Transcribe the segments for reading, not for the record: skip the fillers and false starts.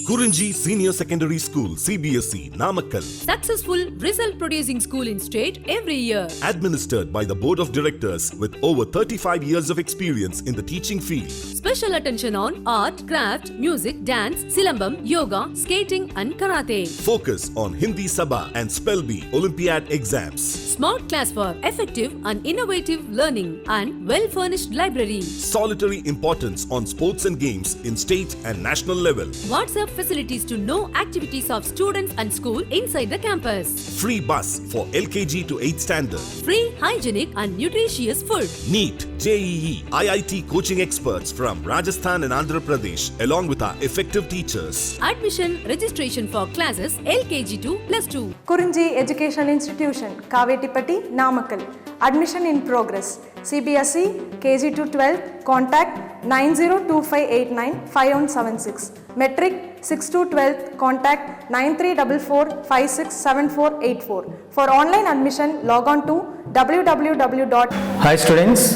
Kurinji Senior Secondary School, CBSE, Namakkal. Successful result producing school in state every year. Administered by the Board of Directors with over 35 years of experience in the teaching field. Special attention on art, craft, music, dance, silambam, yoga, skating and karate. Focus on Hindi Sabha and Spell Bee Olympiad exams. Smart class for effective and innovative learning and well-furnished library. Solitary importance on sports and games in state and national level. WhatsApp facilities to know activities of students and school inside the campus. Free bus for LKG to 8th standard. Free, hygienic and nutritious food. NEET, JEE, IIT coaching experts from Rajasthan and Andhra Pradesh along with our effective teachers. Admission registration for classes LKG to +2. Kurinji Education Institution, Kavetipatti, Namakkal. Admission in progress. CBSE, KG to 12, contact 9025895176. Metric 6 to 12, contact 9344567484. For online admission, log on to www. Hi students,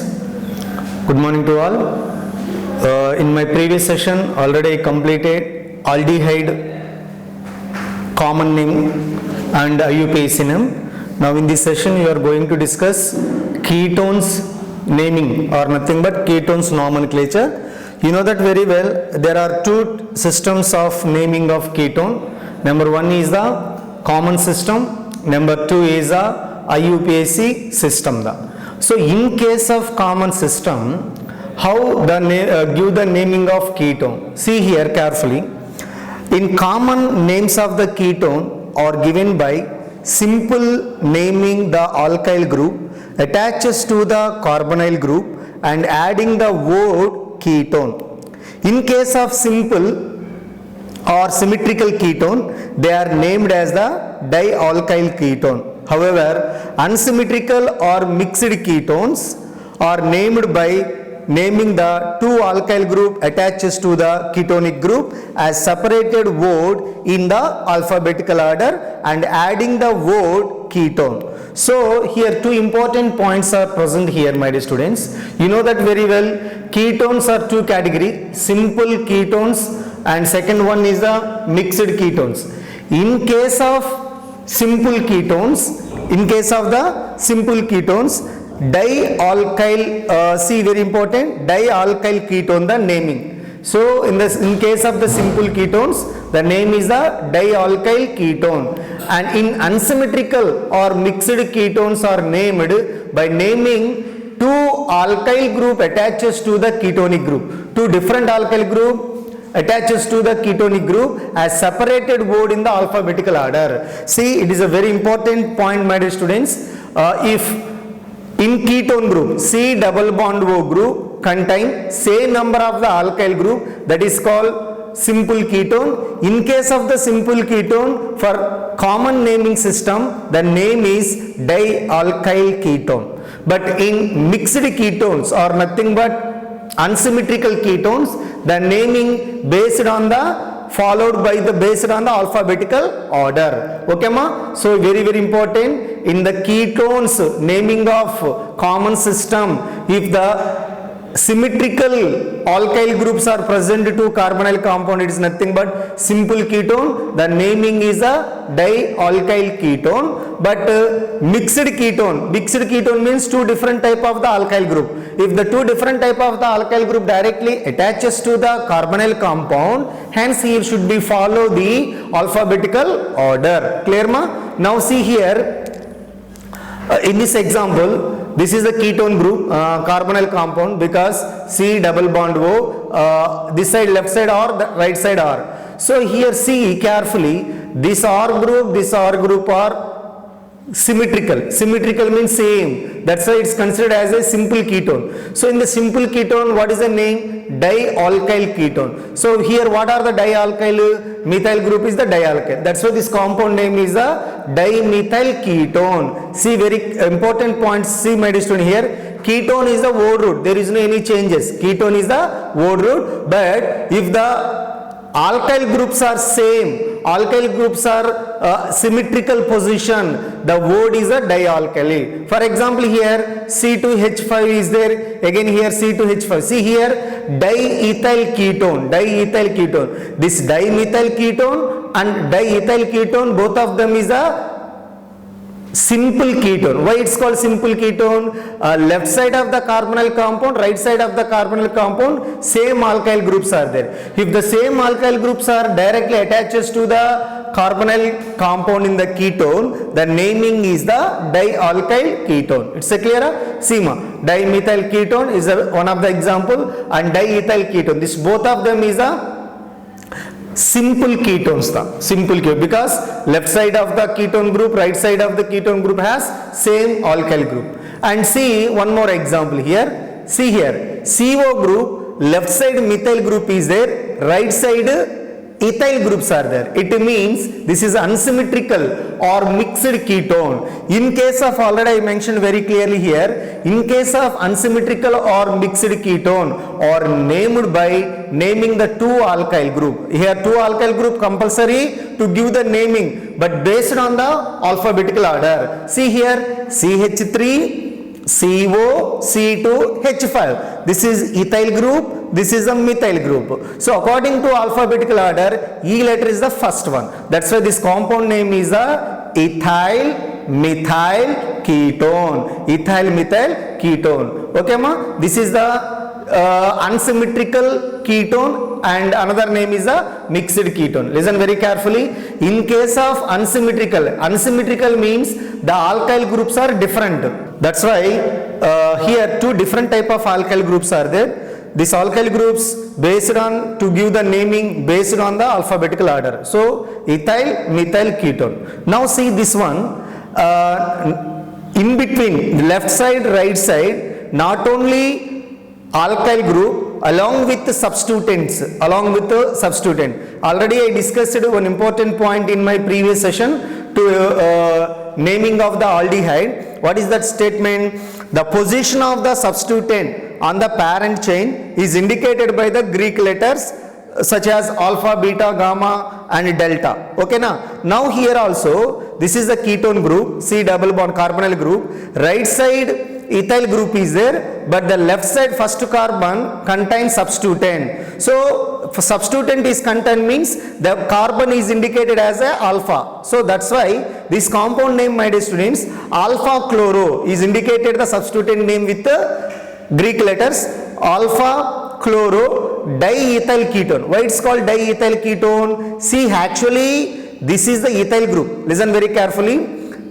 good morning to all. In my previous session already completed aldehyde common name and IUPAC synonym. Now in this session you are going to discuss ketones naming or nothing but ketones nomenclature. You know that very well. There are two systems of naming of ketone. Number one is the common system. Number two is the IUPAC system. So in case of common system, how the give the naming of ketone? See here carefully. In common names of the ketone are given by simple naming the alkyl group attaches to the carbonyl group and adding the word ketone. In case of simple or symmetrical ketone, they are named as the dialkyl ketone. However, unsymmetrical or mixed ketones are named by naming the two alkyl group attaches to the ketonic group as separated word in the alphabetical order and adding the word ketone. So here two important points are present here, my dear students. You know that very well. Ketones are two categories, simple ketones and second one is the mixed ketones. In case of simple ketones, dialkyl, see very important, dialkyl ketone the naming. So in case of the simple ketones, the name is the dialkyl ketone, and in unsymmetrical or mixed ketones are named by naming two alkyl group attaches to the ketonic group, two different alkyl group attaches to the ketonic group as separated word in the alphabetical order. See, it is a very important point, my dear students. If in ketone group, C double bond O group contain same number of the alkyl group, that is called simple ketone. In case of the simple ketone, for common naming system, the name is dialkyl ketone. But in mixed ketones or nothing but unsymmetrical ketones, the naming based on the alphabetical order. Okay ma? So very important. In the ketones naming of common system, if the symmetrical alkyl groups are present to carbonyl compound, it is nothing but simple ketone. The naming is a dialkyl ketone. But mixed ketone means two different type of the alkyl group. If the two different type of the alkyl group directly attaches to the carbonyl compound, hence here should be follow the alphabetical order. Clear ma? Now see here, in this example, this is the ketone group, carbonyl compound, because C double bond O, this side left side or the right side R. So here see carefully, this R group are symmetrical. Symmetrical means same. That's why it's considered as a simple ketone. So in the simple ketone, what is the name? Dialkyl ketone. So here what are the dialkyl? Methyl group is the dialkyl. That's why this compound name is the dimethyl ketone. See very important point. See my dear student here. Ketone is the word root. There is no any changes. Ketone is the word root. But if the alkyl groups are same, alkyl groups are symmetrical position, the word is a dialkali. For example, here C2H5 is there, again here C2H5. See here, diethyl ketone, diethyl ketone. This dimethyl ketone and diethyl ketone, both of them is a simple ketone. Why it's called simple ketone? Left side of the carbonyl compound, right side of the carbonyl compound, same alkyl groups are there. If the same alkyl groups are directly attached to the carbonyl compound in the ketone, the naming is the dialkyl ketone. It's a clear? See ma, dimethyl ketone is one of the example, and diethyl ketone. This both of them is a simple ketones, simple ketone, because left side of the ketone group, right side of the ketone group has same alkyl group. And see one more example here. See here, CO group, left side methyl group is there, right side ethyl groups are there. It means this is unsymmetrical or mixed ketone. In case of, already I mentioned very clearly here, in case of unsymmetrical or mixed ketone or named by naming the two alkyl group. Here two alkyl group compulsory to give the naming, but based on the alphabetical order. See here, CH3, CO, C2, H5. This is ethyl group, this is a methyl group. So according to alphabetical order, E letter is the first one. That's why this compound name is a ethyl methyl ketone. Ethyl methyl ketone. Okay ma? This is the unsymmetrical ketone, and another name is a mixed ketone. Listen very carefully. In case of unsymmetrical, unsymmetrical means the alkyl groups are different. That's why here two different type of alkyl groups are there. These alkyl groups based on, to give the naming based on the alphabetical order. So ethyl methyl ketone. Now see this one, in between left side right side, not only alkyl group along with the substituents, along with the substituent. Already I discussed one important point in my previous session to naming of the aldehyde. What is that statement? The position of the substituent on the parent chain is indicated by the Greek letters such as alpha, beta, gamma and delta. Okay na? Now here also, this is the ketone group, C double bond carbonyl group. Right side ethyl group is there, but the left side first carbon contains substituent. So substituent is contained means the carbon is indicated as a alpha. So that's why this compound name, my dear students, alpha chloro is indicated the substituent name with the Greek letters alpha chloro diethyl ketone. Why it's called diethyl ketone? See, actually this is the ethyl group. Listen very carefully.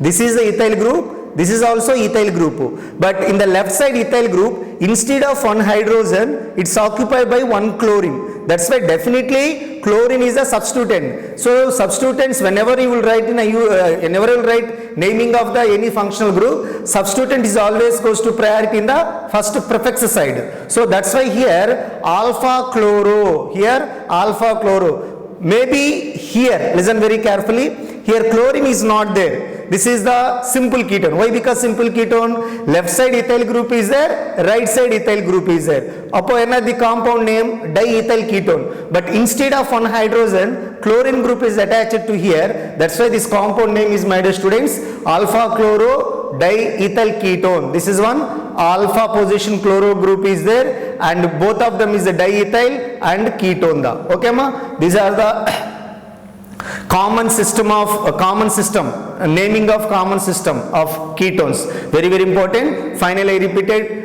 This is the ethyl group. This is also ethyl group, but in the left side ethyl group, instead of one hydrogen, it's occupied by one chlorine. That's why definitely chlorine is a substituent. So substituents, whenever you will write in a, whenever you will write naming of the any functional group, substituent is always goes to priority in the first prefix side. So that's why here alpha chloro, here alpha chloro. Maybe here, listen very carefully, here chlorine is not there. This is the simple ketone. Why? Because simple ketone, left side ethyl group is there, right side ethyl group is there. Appo the compound name diethyl ketone. But instead of one hydrogen, chlorine group is attached to here. That's why this compound name is, my dear students, alpha chloro diethyl ketone. This is one alpha position chloro group is there, and both of them is the diethyl and ketone. Okay ma? These are the common system of naming of common system of ketones. Very very important. Finally I repeated,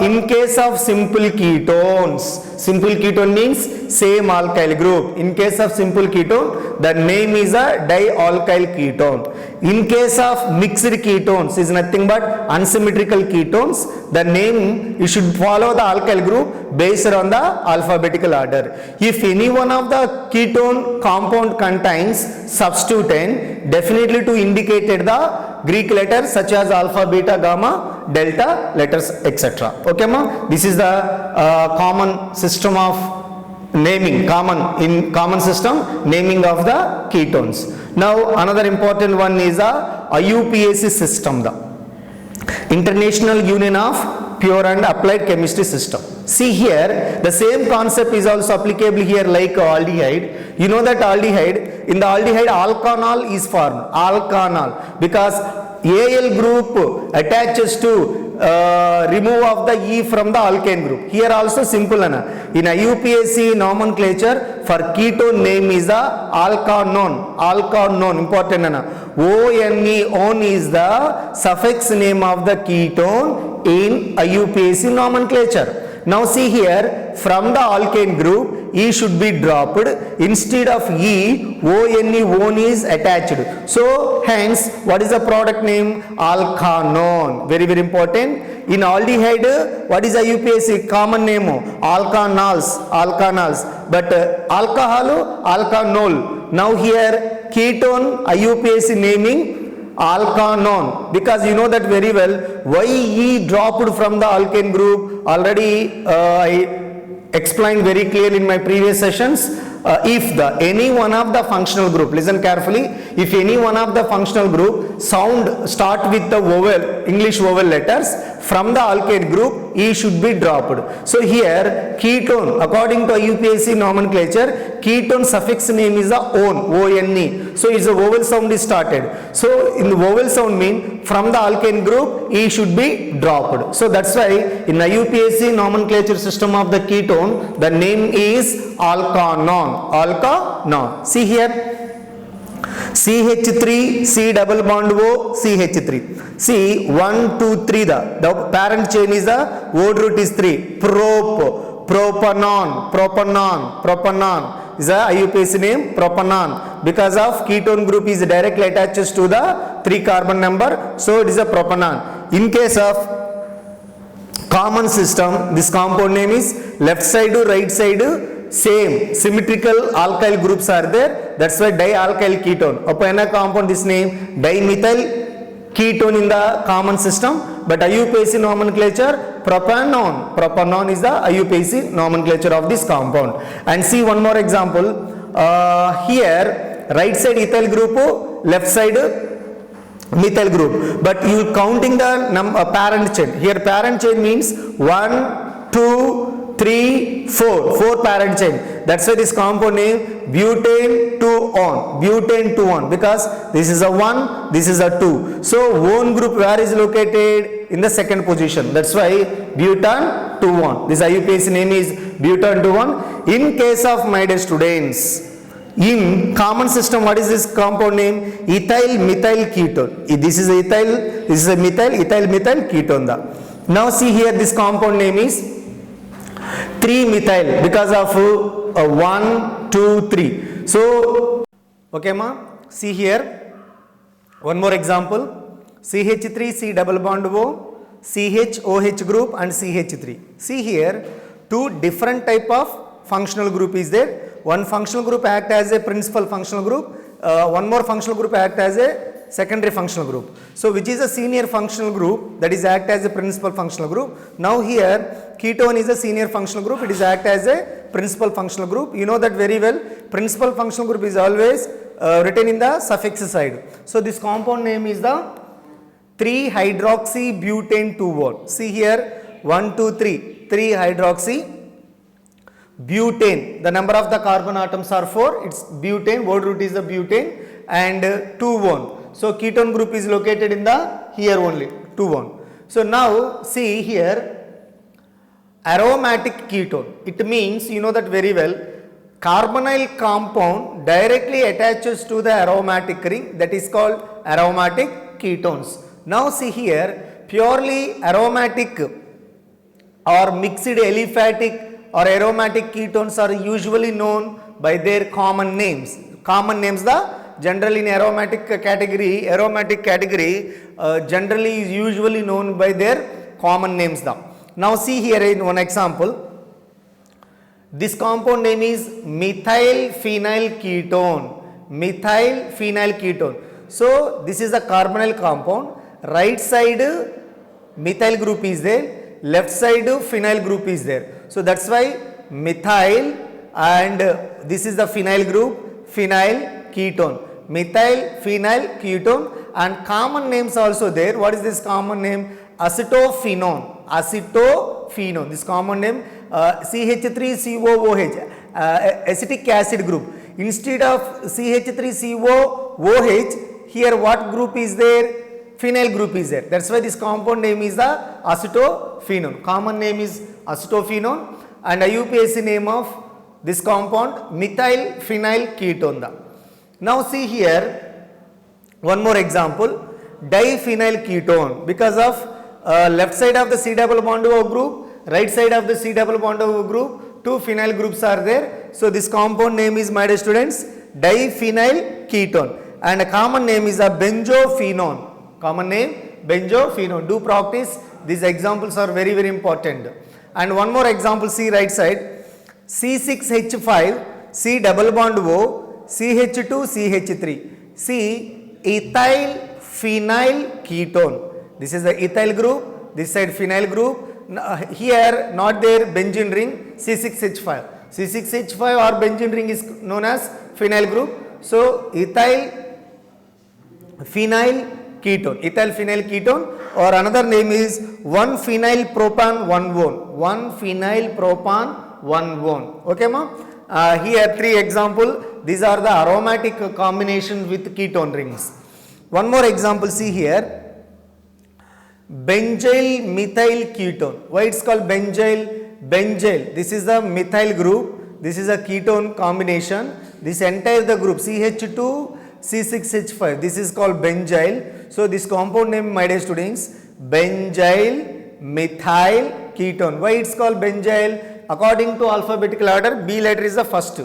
in case of simple ketones, simple ketone means same alkyl group. In case of simple ketone, the name is a dialkyl ketone. In case of mixed ketones is nothing but unsymmetrical ketones. The name, you should follow the alkyl group based on the alphabetical order. If any one of the ketone compound contains substituent, definitely to indicate the Greek letters such as alpha, beta, gamma, delta letters, etc. Okay ma? This is the common system of naming, common system naming of the ketones. Now another important one is the IUPAC system, the International Union of Pure and Applied Chemistry System. See here, the same concept is also applicable here like aldehyde. You know that aldehyde, in the aldehyde alkanol is formed, alkanol, because Al group attaches to remove of the E from the alkane group. Here also simple ana. In IUPAC nomenclature for ketone name is the alkanone, alkanone, important ana. ONE, on is the suffix name of the ketone in IUPAC nomenclature. Now see here, from the alkane group, E should be dropped. Instead of E, one is attached. So hence, what is the product name? Alkanone. Very, very important. In aldehyde, what is IUPAC common name? Alkanols, alkanols. But alcohol, alkanol. Now here, ketone, IUPAC naming alkanone, because you know that very well. Why E dropped from the alkane group? Already I explained very clearly in my previous sessions. If any one of the functional group, listen carefully, if any one of the functional group sound start with the vowel, English vowel letters, from the alkane group, E should be dropped. So here, ketone, according to IUPAC nomenclature, ketone suffix name is the one. So it's a vowel sound is started. So in the vowel sound mean, from the alkane group, E should be dropped. So that's why in IUPAC nomenclature system of the ketone, the name is alkanone, alkanone. See here, CH3, C double bond O, CH3. See 1, 2, 3, the parent chain is the word root is 3. Propanone, propanone, propanone is the IUPAC name, propanone. Because of ketone group is directly attaches to the 3 carbon number, so it is a propanone. In case of common system, this compound name is left side to right side same symmetrical alkyl groups are there. That's why dialkyl ketone. Upon compound this name dimethyl ketone in the common system, but IUPAC nomenclature propanone. Propanone is the IUPAC nomenclature of this compound. And see one more example. Here right side ethyl group, left side methyl group, but you counting the parent chain. Here parent chain means 1, 2, 3, 4 parent chain. That's why this compound name butane 2-on, butane 2-on, because this is a 1, this is a 2. So one group where is located? In the second position. That's why butane 2-on. This IUPAC name is butane 2-on. In case of my dear students, in common system, what is this compound name? Ethyl methyl ketone. This is ethyl, this is a methyl, ethyl methyl ketone. Now see here, this compound name is 3-methyl because of 1, 2, 3. So, okay ma, see here, one more example, CH3, C double bond O, CH-OH group and CH3. See here, 2 different type of functional group is there. One functional group act as a principal functional group, one more functional group act as a secondary functional group. So which is a senior functional group, that is act as a principal functional group. Now here ketone is a senior functional group, it is act as a principal functional group. You know that very well. Principal functional group is always written in the suffix side. So this compound name is the 3-hydroxybutane 2-on. See here, 1, 2, 3, 3-hydroxybutane. The number of the carbon atoms are 4. It's butane, word root is the butane, and 2-on. So ketone group is located in the here only, 2-on. So now see here, aromatic ketone. It means, you know that very well, carbonyl compound directly attaches to the aromatic ring, that is called aromatic ketones. Now see here, purely aromatic or mixed aliphatic or aromatic ketones are usually known by their common names. Common names, the generally in aromatic category generally is usually known by their common names. Now see here in one example, this compound name is methyl phenyl ketone. Methyl phenyl ketone. So this is a carbonyl compound. Right side methyl group is there, left side phenyl group is there. So that's why methyl, and this is the phenyl group, phenyl ketone. Methyl phenyl ketone, and common names also there. What is this common name? Acetophenone. Acetophenone. This common name CH3COOH, acetic acid group. Instead of CH3COOH, here what group is there? Phenyl group is there. That's why this compound name is the acetophenone. Common name is acetophenone and IUPAC name of this compound methyl phenyl ketone. Now see here one more example, diphenyl ketone. Because of left side of the C double bond O group, right side of the C double bond O group, two phenyl groups are there. So this compound name is, my dear students, diphenyl ketone, and a common name is a benzophenone. Common name benzophenone. Do practice, these examples are very important. And one more example, see right side, C6H5, C double bond O, CH2, CH3. See, ethyl phenyl ketone. This is the ethyl group, this side phenyl group. Here not there benzene ring, C6H5. C6H5 or benzene ring is known as phenyl group. So ethyl phenyl ketone, ethyl phenyl ketone, or another name is 1-phenyl propan 1-one, 1-phenyl propan 1-one. Okay ma? Here three example. These are the aromatic combinations with ketone rings. One more example, see here, benzyl methyl ketone. Why it's called benzyl? Benzyl, this is the methyl group, this is a ketone combination. This entire the group CH2 C6H5, this is called benzyl. So this compound name, my dear students, benzyl methyl ketone. Why it's called benzyl? According to alphabetical order, B letter is the first.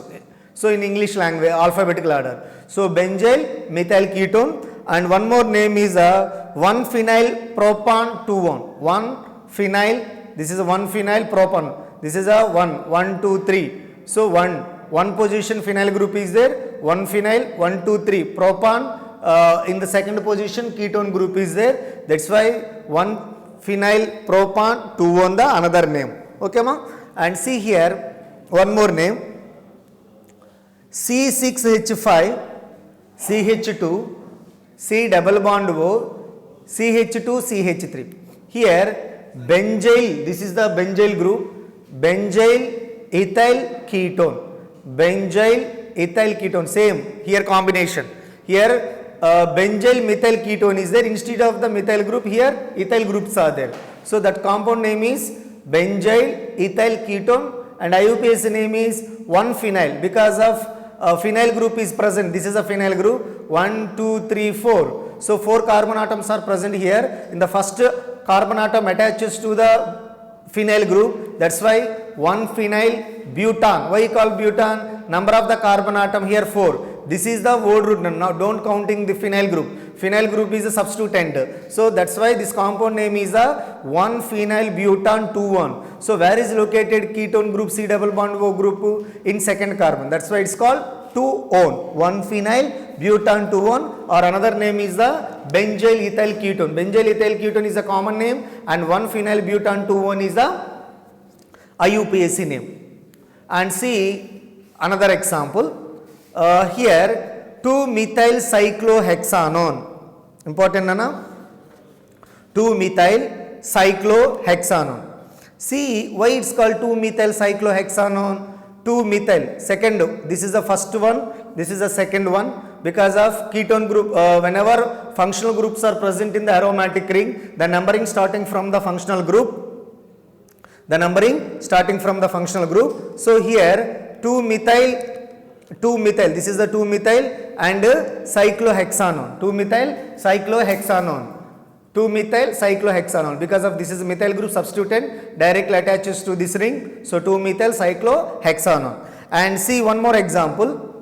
So in English language, alphabetical order. So benzyl methyl ketone, and one more name is a 1-phenyl propan 2-one. 1-phenyl, this is a 1-phenyl propan. This is a 1, 2, 3. So one position phenyl group is there, 1-phenyl, 1, 2, 3. Propan, in the second position ketone group is there. That's why 1-phenyl propan 2-one the another name. Okay ma? And see here one more name, C6H5, CH2, C double bond O, CH2, CH3. Here benzyl, this is the benzyl group, benzyl ethyl ketone, benzyl ethyl ketone, same here combination. Here benzyl methyl ketone is there, instead of the methyl group here ethyl groups are there. So that compound name is benzyl ethyl ketone, and IUPAC name is 1-phenyl, because of phenyl group is present. This is a phenyl group, 1, 2, 3, 4. So 4 carbon atoms are present here. In the first carbon atom attaches to the phenyl group. That's why 1-phenyl butane. Why called butane? Number of the carbon atom here 4. This is the word root. Now don't counting the phenyl group. Phenyl group is a substituent. So that's why this compound name is a 1-phenyl butane 2-one. So where is located ketone group C double bond O group? In second carbon. That's why it's called 2-one. 1-phenyl butane 2-one, or another name is the benzyl ethyl ketone. Benzyl ethyl ketone is a common name, and 1-phenyl butane 2-one is the IUPAC name. And see another example. Here 2-methyl cyclohexanone. Important nana? 2-methyl cyclohexanone. See why it's called 2-methyl cyclohexanone? 2-methyl, second, this is the first one, this is the second one, because of ketone group, whenever functional groups are present in the aromatic ring, the numbering starting from the functional group. So here 2-methyl, this is the 2-methyl and cyclohexanone, 2-methyl cyclohexanone, because of this is methyl group substituent directly attaches to this ring. So 2-methyl cyclohexanone. And see one more example.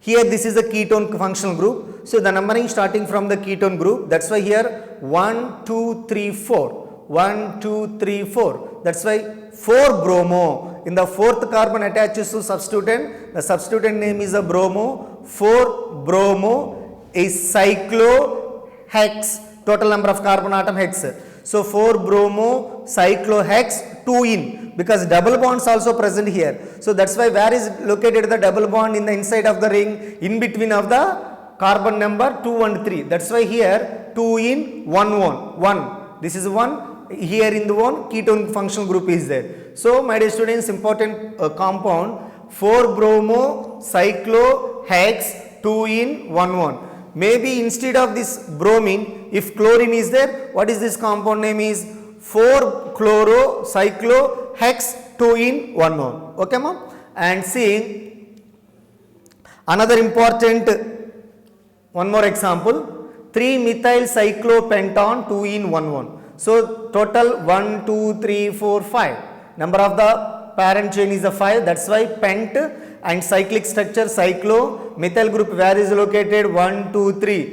Here this is the ketone functional group. So the numbering starting from the ketone group. That's why here 1, 2, 3, 4. 1, 2, 3, 4. That's why 4 bromo. In the fourth carbon attaches to substituent. The substituent name is a bromo. 4 bromo is cyclohex. Total number of carbon atom hex. So 4 bromo cyclohex 2-in, because double bonds also present here. So that's why where is located the double bond? In the inside of the ring, in between of the carbon number 2 and 3. That's why here 2-in 1-1. This is 1, here in the one ketone functional group is there. So my dear students, important compound 4-bromo cyclo hex 2 in 1,1. Maybe instead of this bromine, if chlorine is there, what is this compound name is 4-chloro cyclo hex 2 in 1,1. Okay ma'am? And see another important one more example, 3-methyl cyclopentan 2 in 1,1. So total 1, 2, 3, 4, 5. Number of the parent chain is a 5. That's why pent and cyclic structure cyclo. Methyl group where is located? 1, 2, 3.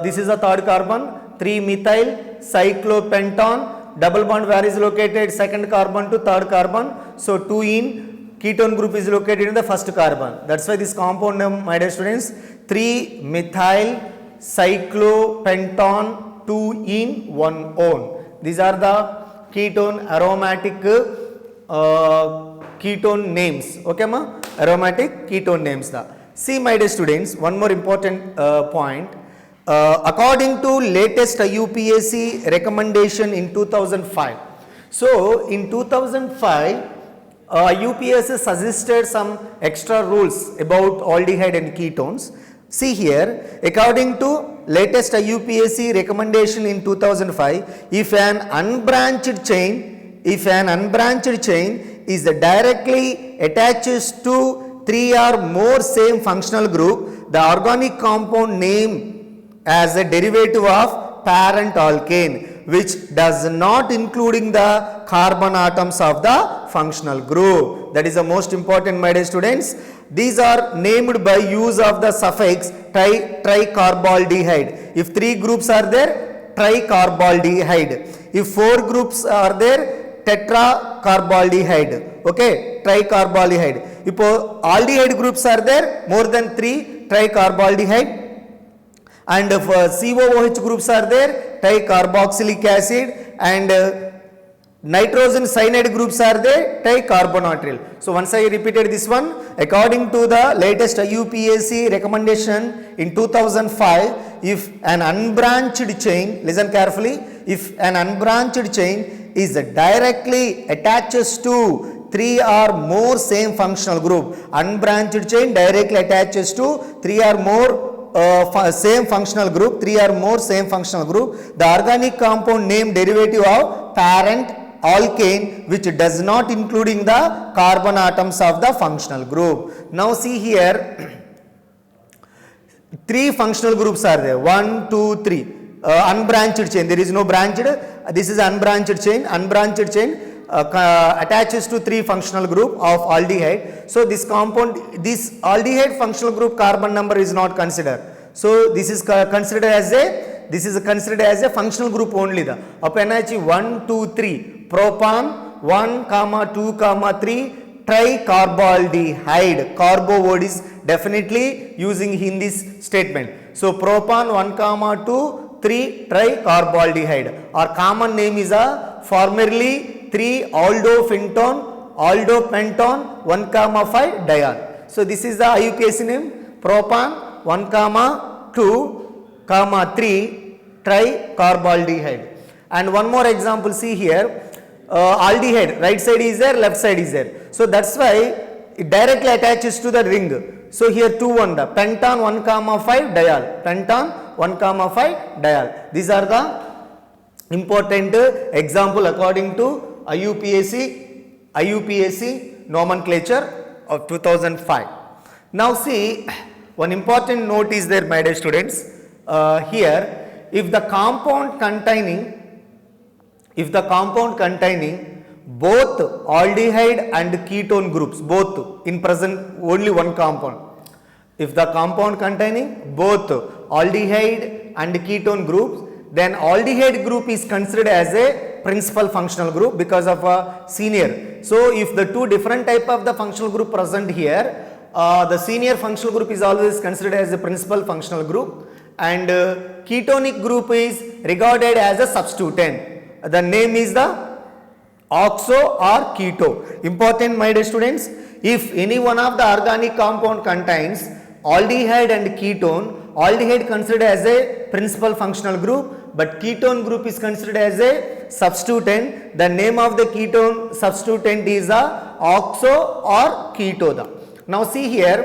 This is the third carbon. 3-methyl cyclopentan. Double bond where is located? Second carbon to third carbon. So 2 in ketone group is located in the first carbon. That's why this compound name, my dear students, 3-methyl cyclopentan 2 in 1,1. These are the ketone aromatic ketone names. Okay ma? Aromatic ketone names. See my dear students, one more important point. According to latest IUPAC recommendation in 2005. So in 2005, IUPAC suggested some extra rules about aldehyde and ketones. See here, according to latest IUPAC recommendation in 2005, if an unbranched chain is directly attaches to 3 or more same functional group, the organic compound name as a derivative of parent alkane, which does not including the carbon atoms of the functional group. That is the most important, my dear students. These are named by use of the suffix tricarbaldehyde. If 3 groups are there, tricarbaldehyde. If 4 groups are there, tetracarbaldehyde. Okay, tricarbaldehyde. If aldehyde groups are there, more than 3, tricarbaldehyde. And if COOH groups are there, tricarboxylic acid, and nitrogen cyanide groups are there, tricarbonatryl. So once I repeated this one, according to the latest IUPAC recommendation in 2005, if an unbranched chain, listen carefully, if an unbranched chain is directly attaches to 3 or more same functional group, unbranched chain directly attaches to 3 or more same functional group, 3 or more same functional group, the organic compound name derivative of parent alkane, which does not including the carbon atoms of the functional group. Now see here, 3 functional groups are there, 1, 2, 3. Unbranched chain, there is no branched, this is unbranched chain. Unbranched chain attaches to 3 functional group of aldehyde. So this compound, this aldehyde functional group carbon number is not considered. So this is considered as a functional group only. The up NH 1, 2, 3 propan 1, 2, 3 tricarbaldehyde. Carbo word is definitely using in this statement. So propan 1, 2, 3 tricarbaldehyde. Our common name is formerly 3 aldopentone 1, 5 diol. So this is the IUPAC name, propan 1, 2, 3 tricarbaldehyde. And one more example, see here, aldehyde, right side is there, left side is there. So that's why it directly attaches to the ring. So here 2, 1, the pentan 1, 5 diol, pentan 1, 5 diol. These are the important example according to IUPAC nomenclature of 2005. Now see, one important note is there, my dear students. Here, if the compound containing both aldehyde and ketone groups, both in present only one compound. If the compound containing both aldehyde and ketone groups, then aldehyde group is considered as a principal functional group because of a senior. So if the 2 different type of the functional group present here, the senior functional group is always considered as a principal functional group, and ketonic group is regarded as a substituent. The name is the oxo or keto. Important, my dear students, if any one of the organic compound contains aldehyde and ketone, aldehyde considered as a principal functional group but ketone group is considered as a substituent. The name of the ketone substituent is a oxo or ketoda. Now see here,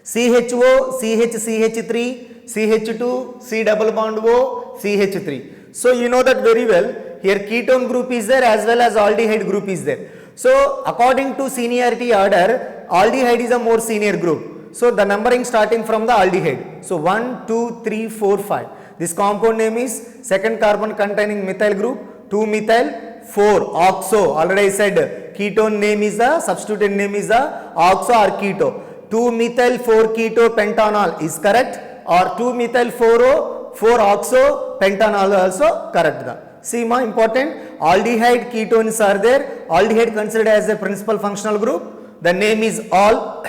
CHO, CH3, CH2, C double bond O, CH3. So you know that very well. Here ketone group is there as well as aldehyde group is there. So according to seniority order, aldehyde is a more senior group. So the numbering starting from the aldehyde. So 1, 2, 3, 4, 5. This compound name is second carbon containing methyl group, 2-methyl, 4-oxo. Already I said ketone name is the, substituent name is the oxo or keto. 2-methyl 4-keto pentanol is correct, or 2-methyl 4-O 4-oxo pentanol also correct. See ma, important, aldehyde ketones are there. Aldehyde considered as a principal functional group. The name is all,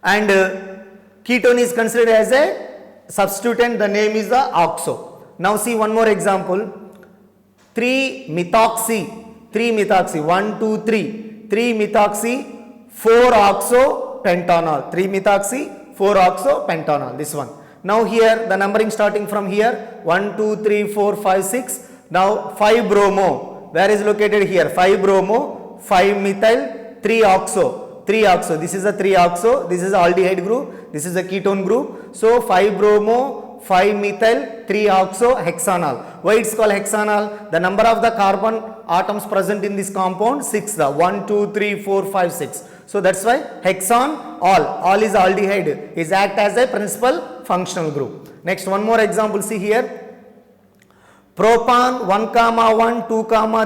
and ketone is considered as a substituent. The name is the oxo. Now see one more example. 3-methoxy, 3-methoxy, 1, 2, 3, 3-methoxy 4-oxo pentanol, 3-methoxy 4-oxo pentanol, this one. Now here the numbering starting from here 1, 2, 3, 4, 5, 6. Now 5-bromo, where is located here? 5-bromo, 5-methyl, 3-oxo, 3-oxo. This is a 3-oxo, this is a aldehyde group, this is a ketone group. So 5-bromo, 5-methyl, 3-oxo hexanol. Why it's called hexanol? The number of the carbon atoms present in this compound 6. 1, 2, 3, 4, 5, 6. So that's why hexan all is aldehyde, is act as a principal functional group. Next one more example, see here. Propan 1, 1, 2,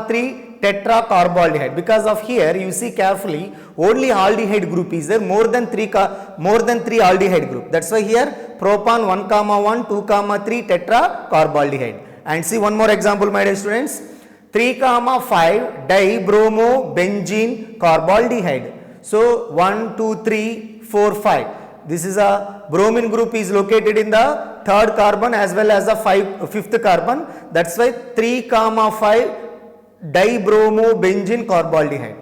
3 tetracarbaldehyde. Because of here you see carefully, only aldehyde group is there, more than 3 aldehyde group. That's why here propan 1, 1, 2, 3 tetracarbaldehyde. And see one more example, my dear students. 3, 5 dibromo benzene carbaldehyde. So 1, 2, 3, 4, 5. This is a bromine group is located in the third carbon as well as the fifth carbon. That's why 3, 5 dibromo benzene carbaldehyde.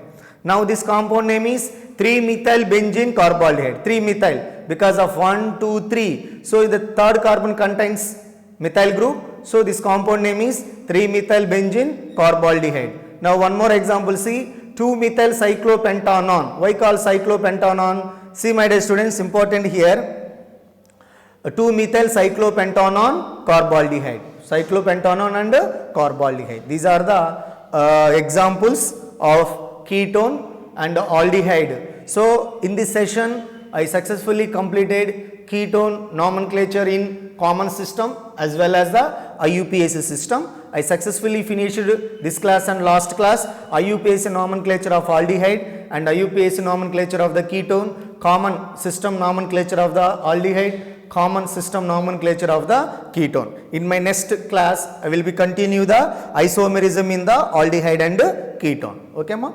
Now this compound name is 3-methyl benzene carbaldehyde. 3-methyl because of 1, 2, 3. So the third carbon contains methyl group. So this compound name is 3-methyl benzene carbaldehyde. Now one more example, see 2-methyl cyclopentanone. Why called cyclopentanone? See my dear students, important here. 2-methyl cyclopentanone carbaldehyde. Cyclopentanone and carbaldehyde. These are the examples of ketone and aldehyde. So in this session I successfully completed ketone nomenclature in common system as well as the IUPAC system. I successfully finished this class and last class, IUPAC nomenclature of aldehyde and IUPAC nomenclature of the ketone, common system nomenclature of the aldehyde, common system nomenclature of the ketone. In my next class, I will be continue the isomerism in the aldehyde and ketone. Okay, ma?